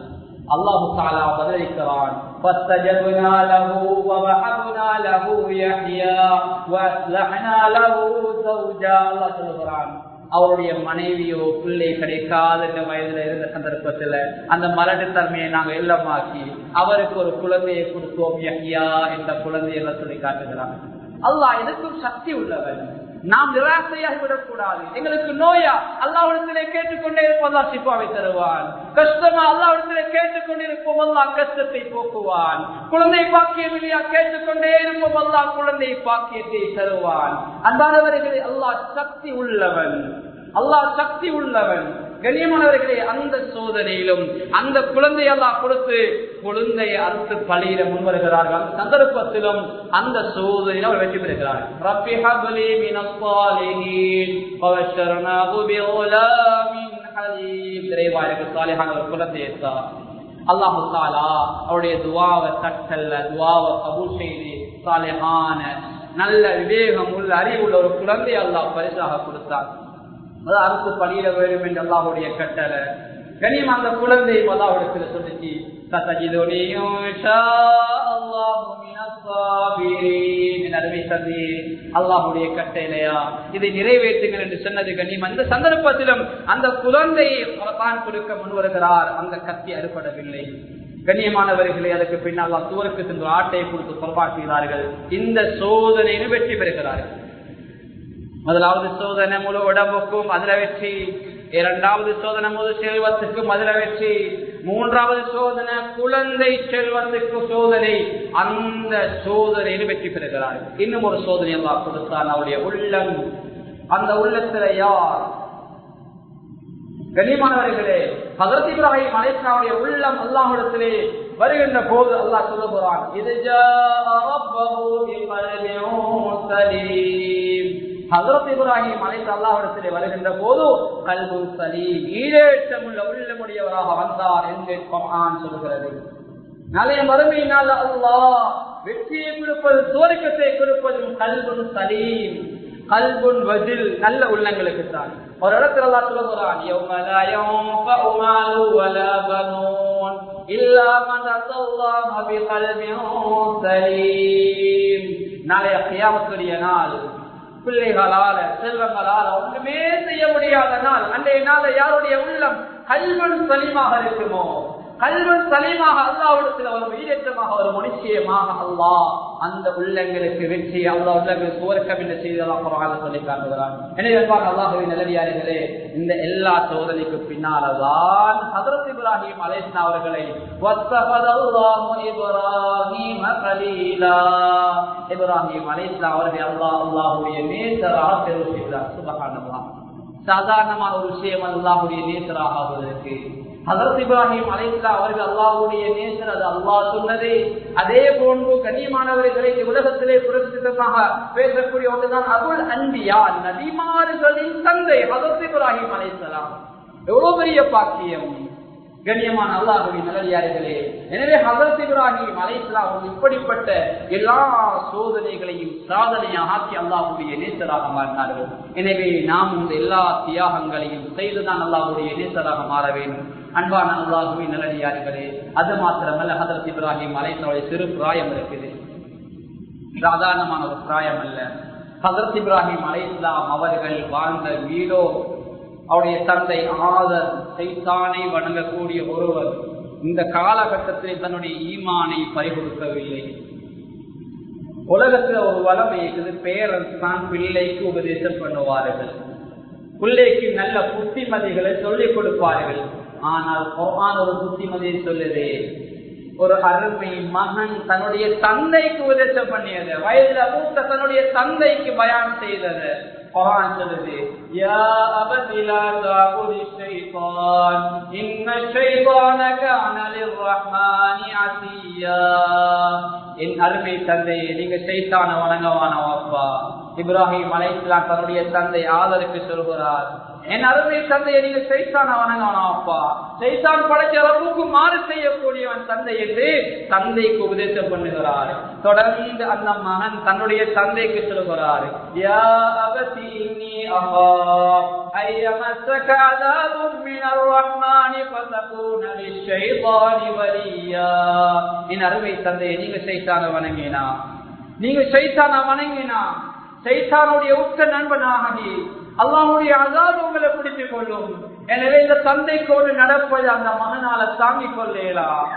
அல்லாஹ் தஆலா பதிலளிக்கிறான், ஃபஸ்தஜப்னா லஹு வ வஹப்னா லஹு யஹ்யா வ அஸ்லஹ்னா லஹு ஸௌஜா. அல்லாஹ் சொல்கிறான், அவருடைய மனைவியோ பிள்ளை கிடைக்காத வயதுல இருந்த சந்தர்ப்பத்துல அந்த மலட்டுத்தன்மையை நாங்க இல்லமாக்கி அவருக்கு ஒரு குழந்தையை கொடுத்தோம், யஹ்யா என்ற குழந்தை என்ற சொல்லி காட்டுகிறான். அல்லாஹ் எதற்கும் சக்தி உள்ளவன். நாம் நிராசையாகி விடக்கூடாது. எங்களுக்கு நோயா அல்லாஹ்விடத்திலே கேட்டுக்கொண்டே இருப்போம், அல்லாஹ் ஷிஃபாவை தருவான். கஷ்டமா அல்லாஹ்விடத்திலே கேட்டுக்கொண்டிருப்போம், அல்லாஹ் கஷ்டத்தை போக்குவான். குழந்தை பாக்கியம் இல்லையா கேட்டுக்கொண்டே இருப்போம், அல்லாஹ் குழந்தை பாக்கியத்தை தருவான். அன்பானவர்களே, அல்லாஹ் சக்தி உள்ளவன், அல்லாஹ் சக்தி உள்ளவன். கண்ணியமானவர்களே, அந்த சோதனையிலும் அந்த குழந்தை அல்லாஹ் கொடுத்து குழந்தையை அறுத்து பலியிட முன்வருகிறார்கள். அந்த சந்தர்ப்பத்திலும் அந்த சோதனையில் அவர் வெற்றி பெறுகிறார். ரப்பி ஹப்லி மினஸ் ஸாலிஹீன் வபஷர்னாஹு பிகுலாமின் ஹலீம். இறைவா எனக்கு சாலிஹான ஒரு குழந்தையை தா. அல்லாஹ் தஆலா அவருடைய துஆவை தட்டல்ல, துஆவை கபூல் செய்து சாலிஹான நல்ல விவேகம் உள்ள அறிவுள்ள ஒரு குழந்தை அல்லாஹ் பரிசாக கொடுத்தார். அறுத்து பலியிட வேண்டும் என்று அல்லாஹ்வுடைய கட்டளை. கனியம் அந்த குழந்தை அல்லாஹ்விடத்தில் சொல்லிச்சு, சதஜிதுனி இன்ஷாஅல்லாஹு மினஸ் ஸாபிரீன். நபி சல்லி அல்லாஹ்வுடைய கட்டளையா இதை நிறைவேற்றுங்கள் என்று சொன்னது கனியம். அந்த சந்தர்ப்பத்திலும் அந்த குழந்தையை தான் கொடுக்க முன்வருகிறார். அந்த கத்தி அறுபடவில்லை. கண்ணியமானவர்களே, அதுக்கு பின்னால் தூருக்கு சென்று ஆட்டை கொடுத்து பொறுப்பாக்குகிறார்கள். இந்த சோதனையில் வெற்றி பெறுகிறார்கள். முதலாவது சோதனை முழு உடம்புக்கும் அதுல வெற்றி, இரண்டாவது சோதனை முழு செல்வத்துக்கும் அதுல வெற்றி, மூன்றாவது சோதனை குழந்தை செல்வத்துக்கு சோதனை. அந்த சோதனையில் வெற்றி பெறுகிறார். இன்னும் ஒரு சோதனை அல்லாஹ் கொடுத்தான், அவருடைய உள்ளம். அந்த உள்ளத்துல யார்? கண்ணியமானவர்களே, ஹஜ்ரத் இப்ராஹிம் அலைஹிஸ்ஸலாமுடைய உள்ளம் அல்லாஹ்விடத்திலே வருகின்ற போது அல்லாஹ் சொல்லுகிறான், இதுஜா ரப்பஹு பிகல்பின் சலீம். ஹஜ்ரத் இப்ராஹிம் அலைஹிஸ்ஸலாம் அல்லாஹ்விடத்திலே வருகின்ற போது கல்புன் சலீம், ஈடேற்றமுள்ள உள்ளமுடையவராக வந்தார் என்று குர்ஆன் சொல்கிறது. நாளைய மறுமையினால் அல்லாஹ் வெற்றியை கொடுப்பது, சுவர்க்கத்தை கொடுப்பதும் கல்புன் சலீம், கல்புன் வஜில், நல்ல உள்ளங்களுக்கு தான். ஒரு இடத்துல அல்லாஹ் சொல்லுகிறான், யௌம லா யன்ஃபஉ மாலு வலா பனூன் இல்லா மன் அத்தல்லாஹ பிகல்பின் சலீம். நாளைய கியாமத்துடைய நாள் பிள்ளைகளால செல்வங்களால ஒன்றுமே செய்ய முடியாத நாள். அன்றைய நாள் யாருடைய உள்ளம் கல்புன் சலீமாக இருக்குமோ, கல்வன் சலீமாக அல்லாஹ்விடத்தில் ஒரு ஈடேற்றமாக ஒரு நிச்சயமாக அல்லாஹ் அந்த உள்ளங்களுக்கு வெற்றி, அல்லாஹ் உள்ளங்களுக்கு சுவர்க்கம் என்ற செய்தி அல்லாஹ் குர்ஆனில் சொல்லி காட்டுகிறான். எனவே அல்லாஹ்வின் நல்லடியார்களே, இந்த எல்லா சோதனைக்கு பின்னால்தான் ஹஜ்ரத் இப்ராஹிம் அலைஹிஸ்ஸலாம் அவர்களை வத்தஃபதல்லாஹு இப்ராஹீம கலீலா, இப்ராஹிம் அலைஹிஸ்ஸலாம் அவர்களை அல்லாஹ்வுடைய நேசராக தேர்வு செய்தார். சுப்ஹானல்லாஹ். சாதாரணமான ஒரு விஷயம் அல்லாஹ்வுடைய நேசராக ஆவதற்கு. ஹஜ்ரத் இப்ராஹிம் அலைஹிஸ்ஸலாம் அவர்கள் அல்லாஹ்வுடைய நேசர், அது அல்லாஹ் சொன்னதே. அதே போன்று கண்ணியமானவர்களை உலகத்திலே புரட்சிதமாக பேசக்கூடிய ஒன்றுதான் அபுல் அன்பியா, நபிமார்களின் தந்தை ஹஜ்ரத் இப்ராஹிம் அலைஹிஸ்ஸலாம். எவ்வளவு பெரிய பாக்கியம் கண்ணியமான அல்லாஹ்வின் நல்லடியார்களே. எனவே ஹஜ்ரத் இப்ராஹிம் அலைஹிஸ்ஸலாம் இப்படிப்பட்ட எல்லா சோதனைகளையும் சாதனையாக ஆக்கி அல்லாஹ்வுடைய நேசராக மாறினார்கள். எனவே நாம் இந்த எல்லா தியாகங்களையும் செய்துதான் அல்லாஹ்வுடைய நேசராக மாற வேண்டும். அன்பான அல்லாஹ்வின் நல்லடியார்களே, அது மாத்திரமல்ல, ஹஜ்ரத் இப்ராஹிம் அலைஹிஸ்ஸலாம் சிறு பிராயம் இருக்குது, சாதாரணமான ஒரு பிராயம் அல்ல. ஹஜ்ரத் இப்ராஹிம் அலைஹிஸ்ஸலாம் அவர்கள் வாழ்ந்த வீடோ, அவருடைய தந்தை ஆதர் சைத்தானை வணங்கக்கூடிய ஒருவர் இந்த காலகட்டத்தில் தன்னுடைய ஈமானை பறிகொடுக்கவில்லை. உலகத்தில் ஒரு வளமை இருக்குது, பேரன்ஸ் தான் பிள்ளைக்கு உபதேசம் பண்ணுவார்கள், பிள்ளைக்கு நல்ல புத்திமதிகளை சொல்லிக் கொடுப்பார்கள். ஆனால் குர்ஆன் ஒரு புத்திமதியை சொல்லுது, ஒரு அருமை மகன் தன்னுடைய தந்தைக்கு உபதேசம் பண்ணியது, வயதுல மூத்த தன்னுடைய தந்தைக்கு பயான் செய்தது. குர்ஆன் சொல்லுது, யா அபதி லா தஅபுதி ஷைத்தான் இன்ன ஷைத்தான கான லிர்ரஹ்மானி அஸியா. என் அருமை தந்தையே, நீங்க ஷைத்தானை வணங்கவானவாப்பா, இப்ராஹிம் அலைஹிஸ்ஸலாம் தன்னுடைய தந்தை ஆதருக்கு சொல்கிறார், என் அருமை தந்தையை நீங்க சைத்தான வணங்கப்பா, சைத்தான் படைச்ச ரப்புக்கு மாறு செய்யக்கூடியவன் தந்தை என்று தந்தைக்கு உபதேசம் பண்ணுகிறார். தொடர்ந்து அந்த மகன் தன்னுடைய தந்தைக்கு சொல்கிறார், யா அபதி இன்னி அஹாஃப் அய்யமஸக அஸாபும் மினர் ரஹ்மானி ஃபதகூன லிஷைத்தானி வலியா. என் அருமை தந்தையை நீங்க சைத்தான வணங்கினா, நீங்க சைத்தான வணங்கினா சைத்தானுடைய உற்ற நண்பனாகி அல்லாஹ்வுடைய அஸாப் உங்களை பிடித்துக் கொள்ளும். எனவே இந்த தந்தைக்கோடு நடப்பது அந்த மகனால தாங்கிக் கொள்ளலாம்.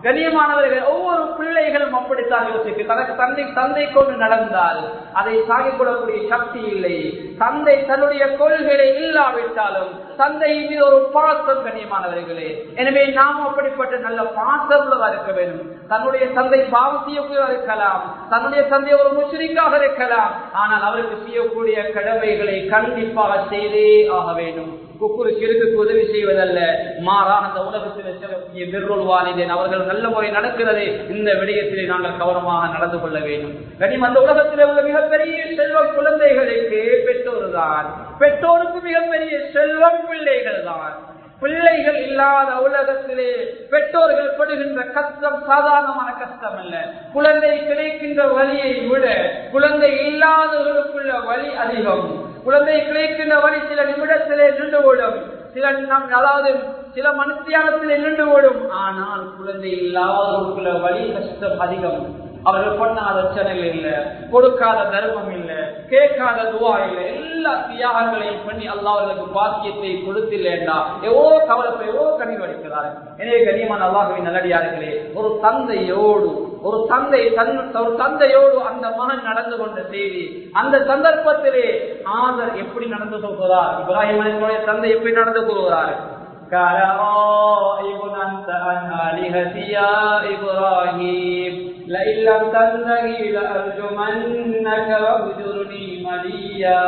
கண்ணியமானவர்கள், ஒவ்வொரு பிள்ளைகளும் அப்படித்தான் யோசிக்கு. தனக்கு தந்தை கொண்டு நடந்தால் அதை தாங்கிக் கொள்ளக்கூடிய சக்தி இல்லை. தந்தை தன்னுடைய கொள்கைகளை இல்லாவிட்டாலும் தந்தை மீது ஒரு பாசம் கண்ணியமானவர்களே. எனவே நாம் அப்படிப்பட்ட நல்ல பாசம் உள்ளவா இருக்க வேண்டும். தன்னுடைய தந்தை பாவம் செய்யக்கூடியவா இருக்கலாம், தன்னுடைய தந்தை ஒரு முஷ்ரிக்காக இருக்கலாம், ஆனால் அவருக்கு செய்யக்கூடிய கடமைகளை கண்டிப்பாக செய்தே ஆக வேண்டும். குக்குரு கிறுக்கு உதவி செய்வதல்ல, மாறாக அந்த உலகத்தில் செல்லக்கூடிய பிர்ருல் வாலிதேன் அவர்கள் நல்ல முறை நடக்கிறது. இந்த விடயத்திலே நாங்கள் கவனமாக நடந்து கொள்ள வேண்டும். கனிம அந்த உலகத்தில் உள்ள மிகப்பெரிய செல்வம் குழந்தைகளுக்கு பெற்றோர் தான். பெற்றோருக்கு மிகப்பெரிய செல்வம் பிள்ளைகள் தான். பிள்ளைகள் இல்லாத உலகத்திலே பெற்றோர்கள் படுகின்ற கஷ்டம் சாதாரணமான கஷ்டம் அல்ல. குழந்தை கிடைக்கின்ற வழியை விட குழந்தை இல்லாதவர்களுக்குள்ள வழி அதிகம். குழந்தை கிடைக்கின்ற வழி சில நிமிடத்திலே நின்றுவிடும், அதாவது சில மனுஷியானத்திலே நின்றுவிடும். ஆனால் குழந்தை இல்லாதவர்களுக்குள்ள வழி கஷ்டம் அதிகம். அவர்கள் பண்ணாத சேனல் இல்லை, கொடுக்காத தர்மம் இல்லை, கேட்காத துவா இல்லை, எல்லா தியாகங்களையும் பண்ணி அல்லாஹ் அவர்களுக்கு பாக்கியத்தை கொடுத்தில்லைண்டா எவ்வளோ கவலைப்பை எவ்வளோ கண்ணீர் வடிக்கிறார்கள். எனவே கண்ணியமான அல்லாஹ்வின் நல்லடியார்களே, ஒரு தந்தையோடு அந்த மகன் நடந்து கொண்ட செய்தி, அந்த சந்தர்ப்பத்திலே ஆதர் எப்படி நடந்து கொள்கிறார், இப்ராஹிம் அலைஹிஸ்ஸலாமுடைய தந்தை எப்படி நடந்து கொள்கிறார். قال راغب أنت عن آلهتي يا إبراهيم لئن لم تنتهي لأرجمنك واهجرني مليا.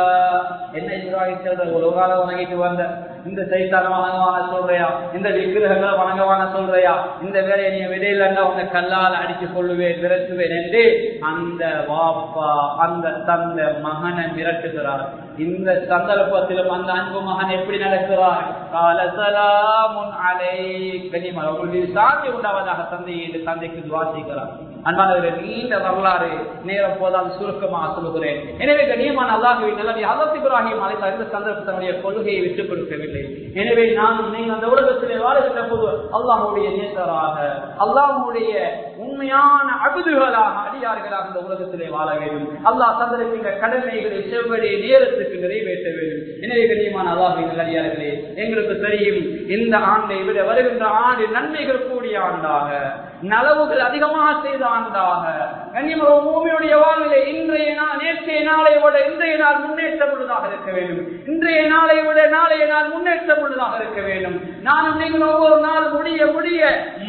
என்ன இப்ராஹிம் சொல்ற, உலகால வணங்கிட்டு வந்த இந்த சைத்தான வணங்கவான சொல்றியா, இந்த விக்கிரகங்களை வணங்கவான சொல்றியா, இந்த வேலையை நீ விடையிலன்னா உன்னை கல்லால் அடித்து கொள்ளுவேன் விரட்டுவேன் என்று அந்த வாப்பா அந்த தந்தை மகனை மிரட்டுகிறார். இந்த சந்தர்ப்பத்திலும் அந்த அன்பு மகன் எப்படி நடக்கிறார், காலசலாமுன் அலைக்கும் அவர்களுடைய சாந்தி உண்டாவதாக தந்தைக்கு துவா செய்கிறார். அன்பானவர்களே, நீண்ட வரலாறு நேரம் போதால் சுருக்கமாக சொல்லுகிறேன். எனவே கண்ணியமான அல்லாஹ்வின் நல்லது ஹஜ்ரத் இப்ராஹிம் அலைஹிஸ்ஸலாம் இந்த சந்தர்ப்பத்தினுடைய கொள்கையை விட்டுக் கொடுக்கவில்லை. எனவே நீங்கள் அந்த உலகத்திலே வாழ்கின்ற போது அல்லாஹ்வுடைய நேசராக, அல்லாஹ்வுடைய உண்மையான அபுதுகளாக, அடியார்களாக இந்த உலகத்திலே வாழ வேண்டும். அல்லாஹ் தந்திருக்கின்ற கடமைகளை செவ்வடி நேரத்துக்கு நிறைவேற்ற வேண்டும். எனவே கண்ணியமான அல்லாஹ்வின் நல்லடியார்களே, எங்களுக்கு தெரியும் இந்த ஆண்டை விட வருகின்ற ஆண்டு நன்மைகள் கூடிய ஆண்டாக, நலவுகள் அதிகமாக செய்த ஆண்டாக, கண்ணியமான பூமியுடைய வாழ்விலே இன்றைய நாள் நேற்றைய நாளை விட இன்றைய நாள் முன்னேற்றம் உள்ளதாக இருக்க வேண்டும். இன்றைய நாளை விட நாளைய நாள் முன்னேற்றம் உள்ளதாக இருக்க வேண்டும். நானும் நீங்கள் ஒவ்வொரு நாள் முடிய முடிய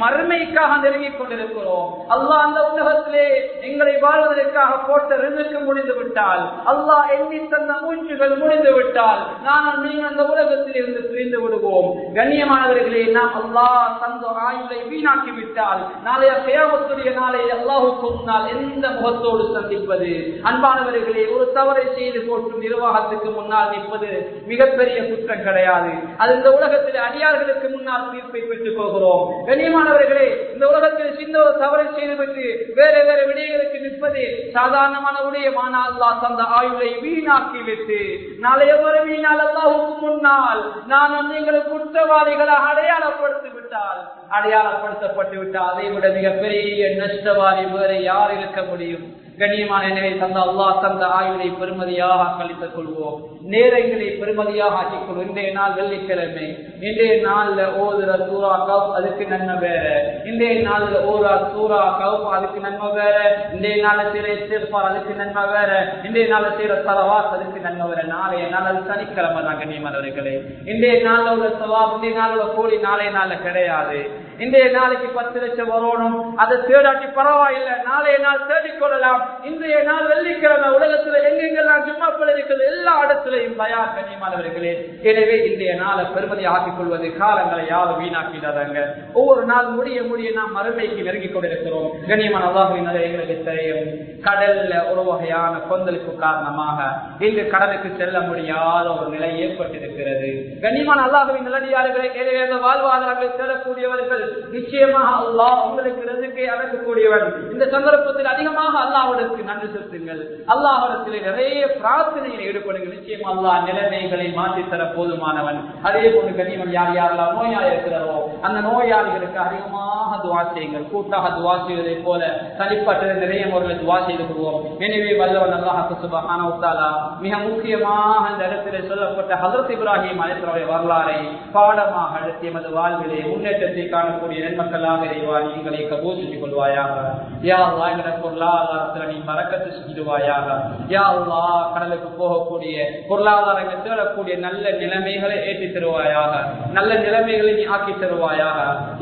மறுமைக்காக நெருங்கிக் கொண்டிருக்கிறோம். அல்லாஹ் அந்த உலகத்திலே எங்களை வாழ்வதற்காக போட்ட ரிஸ்க் முடிந்து விட்டால், அல்லாஹ் எண்ணி தந்த மூச்சுகள் முடிந்து விட்டால், நானும் நீங்கள் அந்த உலகத்தில் இருந்து பிரிந்து விடுவோம். கண்ணியமானவர்களே, நாம் அல்லாஹ் தந்த ஆயுளை வீணாக்கி விட்டால் நாளைய கியாமத்துடைய நாளை அல்லாஹ்வுக்கு முன்னால் எந்த முகத்தோடு சந்திப்பது? அன்பானவர்களே, ஒரு தவறை செய்து போட்டு நிர்வாகத்துக்கு முன்னால் நிற்பது மிகப்பெரிய குற்றம் கிடையாது. அது இந்த உலகத்தில் அடியார்களுக்கு முன்னால் தீர்ப்பை பெற்றுக் கொள்கிறோம். கண்ணியமானவர்களே, இந்த உலகத்தில் சின்ன ஒரு தவறை செய்துவிட்டு வேற வேற விடயங்களுக்கு நிற்பது சாதாரணமான விடயமான அல்லாஹ் தந்த ஆயுளை வீணாக்கி விட்டு நாளைய வறுமையினால் அல்லாஹ்வுக்கு முன்னால் நானும் நீங்கள் குற்றவாளிகளாக அடையாளப்படுத்தப்பட்டு விட்டால் அதை விட மிகப்பெரிய நஷ்டவாளி வேறு யார் இருக்க முடியும்? கண்ணியமான எனவே தந்த அல்லாஹ் தந்த ஆயுளை பெருமதியாக கழித்துக் கொள்வோம், நேரங்களை பெருமதியாக ஆக்கிக் கொள்வோம். இன்றைய நாள் வெள்ளிக்கிழமை, இன்றைய நாள்ல ஓதுற சூரா கவுப் அதுக்கு நன்மை வேற, இன்றைய நாள்ல ஓரா சூரா கவுப் அதுக்கு நன்மை வேற, இன்றைய நாள் செய்யற இஸ்திக்பார் அதுக்கு நன்மை வேற, இன்றைய நாள் செய்யற ஸலவாத் அதுக்கு நன்மை வேற. நாளைய நாள் அது சனிக்கிழமை தான். கண்ணியமானவர்களே, இன்றைய நாள்ல உள்ள சவாப் இன்றைய நாள் உள்ள கூலி நாளைய நாள்ல கிடையாது. இன்றைய நாளைக்கு 10 லட்சம் வரணும், அதை தேடாட்டி பரவாயில்லை, நாளைய நாள் தேடிக்கொள்ளலாம். இன்றைய நாள் வெள்ளிக்கிழமை, உலகத்துல எங்கெங்கெல்லாம் ஜும்மாக்கள் இருக்குது எல்லா இடத்துல அனைவரையும் தயார் கண்ணியமானவர்களே. எனவே இன்றைய நாளை பெருமதி ஆக்கிக் கொள்வது காலங்களை யாரும் வீணாக்கிடாதாங்க. ஒவ்வொரு நாள் முடிய முடிய நாம் மறுமைக்கு நெருங்கிக் கொண்டிருக்கிறோம். கண்ணியமான அல்லாஹ்வின் எங்களுக்கு தெரியும், கடல்ல ஒரு வகையான கொந்தளிப்பு காரணமாக இன்று கடலுக்கு செல்ல முடியாத ஒரு நிலை ஏற்பட்டிருக்கிறது. கண்ணியமான அல்லாஹ்வின் நல்லடியார்களை வாழ்வாதாரங்களை செல்லக்கூடியவர்கள் நிச்சயமாக அல்லாஹ் உங்களுக்கு ரிஸ்கை அடக்கக்கூடியவன். இந்த சந்தர்ப்பத்தில் அதிகமாக அல்லாஹ்விற்கு நன்றி செலுத்துங்கள். அல்லாஹ்விடத்தில் நிறைய பிரார்த்தனையில் ஈடுபடுங்கள். நிச்சயமா அல்லாஹ் நிலைமைகளை மாற்றித்தர போதுமானவன். அதே போன்று கண்ணியமன் யார் யாரெல்லாம் நோயா இருக்கிறாரோ அந்த நோயாளிகளுக்கு அதிகமாக துவா செய்யுங்கள். கூட்டாக துவா செய்வதை போல தனிப்பட்ட நிறைய முறையில் துவா செய்து கொள்வோம். எனவே வல்லவன் அல்லாஹ் சுப்ஹானஹு வ தஆலா மிக முக்கியமாக இந்த இடத்திலே சொல்லப்பட்ட ஹஜ்ரத் இப்ராஹிம் அலைஹிஸ்ஸலாமுடைய வரலாறை பாடமாக எடுத்து எமது வாழ்விலே முன்னேற்றத்தை காணக்கூடிய நன்மக்களாக இறைவா நீங்களை கபூல் செஞ்சு கொள்வாயாக. யா அல்லாஹ் எங்களுடைய பொருளாதாரத்தில் நீ பரக்கத்து செஞ்சிடுவாயாக. யா அல்லாஹ் கடலுக்கு போகக்கூடிய பொருளாதாரங்கள் தேடக்கூடிய நல்ல நிலைமைகளை ஏற்றி தருவாயாக. நல்ல நிலைமைகளை நீ ஆக்கி தருவாயாக.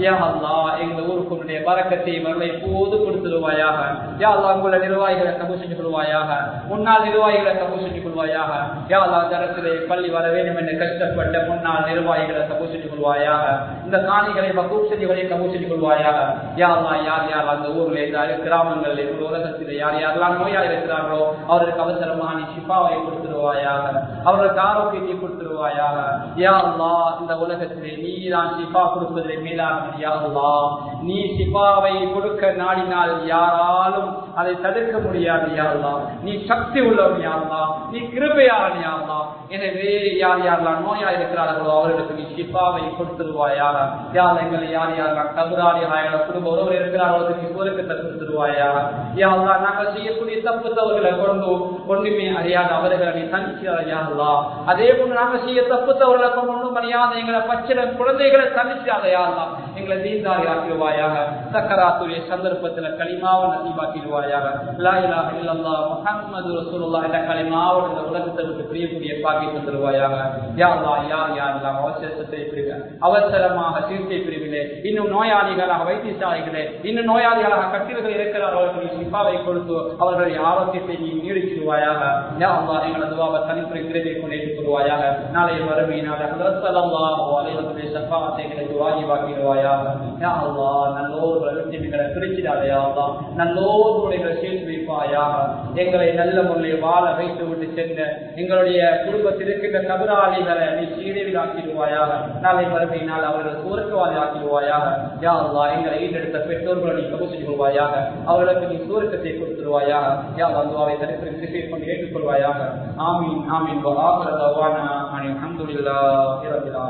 யா அல்லாஹ் எங்கள் ஊருக்கு உன்னுடைய பரக்கத்தை மறுமை போது கொடுத்துருவாயாக. யா அல்லாஹ் உங்களுடைய நிர்வாகிகளை கபூல் செஞ்சு கொள்வாயாக. முன்னாள் நிர்வாகிகளை கபூல் செஞ்சு கொள்வாயாக. யா அல்லாஹ் தரத்திலே பள்ளி வர வேண்டும் என்று கஷ்டப்பட்ட முன்னாள் நிர்வாகிகளை கபூல் செஞ்சு கொள்வாயாக. இந்த காணிகளை வக்கூப் செஞ்சுகளை கபூல் செஞ்சு கொள்வாயாக. யா அல்லாஹ் யார் யார் அந்த ஊரில் கிராமங்களில் உலகத்தில் யார் யாரெல்லாம் நோயாக இருக்கிறார்களோ அவர்களுக்கு அவசரமாக நீ ஷிஃபாவை கொடுத்துருவாயாக. அவர்களுக்கு ஆரோக்கியத்தை கொடுத்துருவாயாக. யா அல்லாஹ் இந்த உலகத்திலே நீ தான் ஷிஃபா கொடுப்பதிலே மேலானவன். யா அல்லாஹ் நீ ஷிஃபாவை கொடுக்க நாடினால் யாராலும் அதை தடுக்க முடியாது. யா அல்லாஹ் நீ சக்தி உள்ளவன். யா அல்லாஹ் நீ கிருபையாளன். யா அல்லாஹ் எனவே யார் யாரெல்லாம் நோயா இருக்கிறார்களோ அவர்களுக்கு நீ ஷிஃபாவை கொடுத்துருவாயாக. யா அல்லாஹ் எங்களை யார் யாரெல்லாம் கபராளிகளாக குடும்ப உறவு இருக்கிறார்களோ நீ சுவர்க்கத்தை கொடுத்துருவாயாக. யா அல்லாஹ் நாங்கள் செய்யக்கூடிய தப்பு தவறுகளை கொண்டு ஒன்றுமே அறியாத அவர்களை நீ தனிச்சாத. யா அல்லாஹ் அதே போன்று நாங்கள் செய்ய தப்பு தவறுகளை கொண்டு ஒன்றும் அறியாத எங்களை பச்சில குழந்தைகளை தனிச்சாத. யா அல்லாஹ் எங்களை தீன்தாரி ஆக்கிடுவாயாக. சக்கராத்துடைய சந்தர்ப்பத்தில் களிமாவை நசீபாக்கிடுவாயாக. லா இலாஹ இல்லல்லாஹ் முஹம்மது ரசூலுல்லாஹ் என்ற களிமாவோட இந்த உலகத்தை விட்டு பிரியக்கூடிய பாக்கியத்தை தருவாயாக. யா அல்லாஹ் யார் யாரெல்லாம் அவசரமாக சிகிச்சை பிரிவிலே இன்னும் நோயாளிகளாக வைத்தியசாலைகளே இன்னும் நோயாளிகளாக கட்டில்கள் இருக்கிறார்கள் ஷிஃபாவை கொடுத்து அவர்களுடைய ஆரோக்கியத்தை நீ நீடிச்சிடுவாயாக. யா அல்லாஹ் எங்களது துஆவை தனிப்புரை கிருபை கொண்டு ஏற்றுக்கொள்வாயாக. நாளைய மறுமை நாளை ஹஜ்ரத் ஸல்லல்லாஹு அலைஹி வஸல்லம் ஷஃபாஅத்தை எங்களுக்கு வாஜிபாக்கிடுவாயாக. யா அல்லாஹ் நல்லோர்களை விட்டு எங்களை பிரிச்சிடாத. யா அல்லாஹ் நல்லோர்களுடைய சேர்த்து வைப்பாயாக. எங்களை நல்ல முறையில் வாழ வைத்து விட்டு சென்ற எங்களுடைய குடும்பத்தில் இருக்கின்ற கபராளிகளை நீ சீரவில் ஆக்கிடுவாயாக. நாளை மறுமை நாள் அவர்கள் சுவர்க்கவாதி ஆக்கிடுவாயாக. யா அல்லாஹ் எங்களை ஈட்டெடுத்த பெற்றோர்களை நீ கபூல் செய்து கொள்வாயாக. அவர்களுக்கு நீ சுவர்க்கத்தை கொடுத்துருவாயாக. யா அல்லாஹ் துஆவை தனிப்புரை கிருபை கொண்டு ஏற்றுக்கொள்வாயாக. ஆமீன் ஆமீன். வஆகிரு தஅவானா அனில் ஹம்துலில்லாஹி ரப்பில் ஆலமீன்.